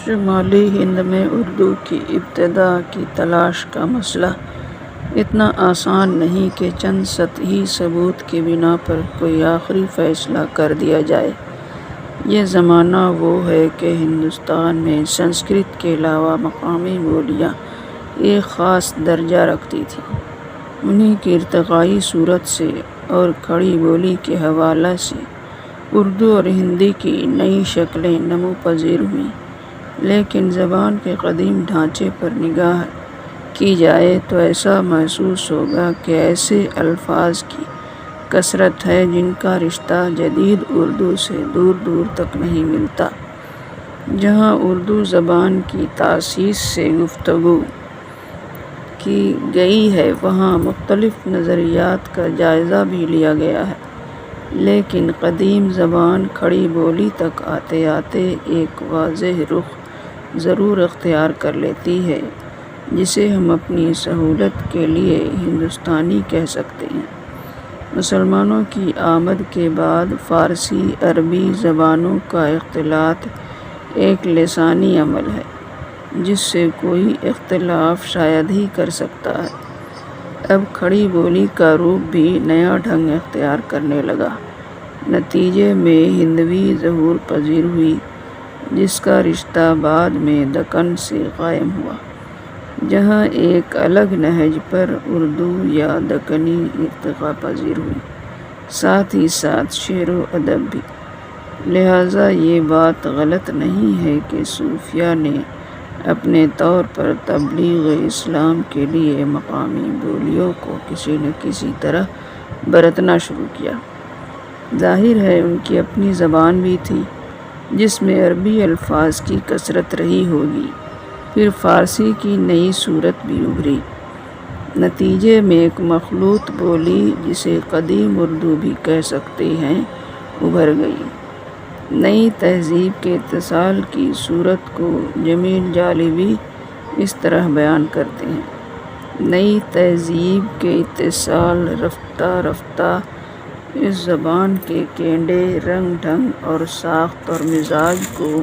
شمالی ہند میں اردو کی ابتدا کی تلاش کا مسئلہ اتنا آسان نہیں کہ چند سطحی ثبوت کی بنا پر کوئی آخری فیصلہ کر دیا جائے۔ یہ زمانہ وہ ہے کہ ہندوستان میں سنسکرت کے علاوہ مقامی بولیاں ایک خاص درجہ رکھتی تھیں۔ انہی کی ارتقائی صورت سے اور کھڑی بولی کے حوالے سے اردو اور ہندی کی نئی شکلیں نمو پذیر ہوئیں، لیکن زبان کے قدیم ڈھانچے پر نگاہ کی جائے تو ایسا محسوس ہوگا کہ ایسے الفاظ کی کثرت ہے جن کا رشتہ جدید اردو سے دور دور تک نہیں ملتا۔ جہاں اردو زبان کی تاسیس سے گفتگو کی گئی ہے، وہاں مختلف نظریات کا جائزہ بھی لیا گیا ہے، لیکن قدیم زبان کھڑی بولی تک آتے آتے ایک واضح رخ ضرور اختیار کر لیتی ہے، جسے ہم اپنی سہولت کے لیے ہندوستانی کہہ سکتے ہیں۔ مسلمانوں کی آمد کے بعد فارسی عربی زبانوں کا اختلاط ایک لسانی عمل ہے، جس سے کوئی اختلاف شاید ہی کر سکتا ہے۔ اب کھڑی بولی کا روپ بھی نیا ڈھنگ اختیار کرنے لگا۔ نتیجے میں ہندوی ظہور پذیر ہوئی، جس کا رشتہ بعد میں دکن سے قائم ہوا، جہاں ایک الگ نہج پر اردو یا دکنی ارتقا پذیر ہوئی، ساتھ ہی ساتھ شعر و ادب بھی۔ لہٰذا یہ بات غلط نہیں ہے کہ صوفیہ نے اپنے طور پر تبلیغ اسلام کے لیے مقامی بولیوں کو کسی نہ کسی طرح برتنا شروع کیا۔ ظاہر ہے ان کی اپنی زبان بھی تھی، جس میں عربی الفاظ کی کثرت رہی ہوگی، پھر فارسی کی نئی صورت بھی ابھری، نتیجے میں ایک مخلوط بولی جسے قدیم اردو بھی کہہ سکتے ہیں ابھر گئی۔ نئی تہذیب کے اتصال کی صورت کو جمیل جالبی اس طرح بیان کرتے ہیں: نئی تہذیب کے اتصال رفتہ رفتہ اس زبان کے کینڈے، رنگ ڈھنگ اور ساخت اور مزاج کو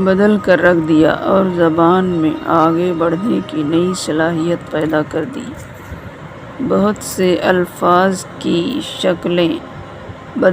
بدل کر رکھ دیا اور زبان میں آگے بڑھنے کی نئی صلاحیت پیدا کر دی۔ بہت سے الفاظ کی شکلیں بدل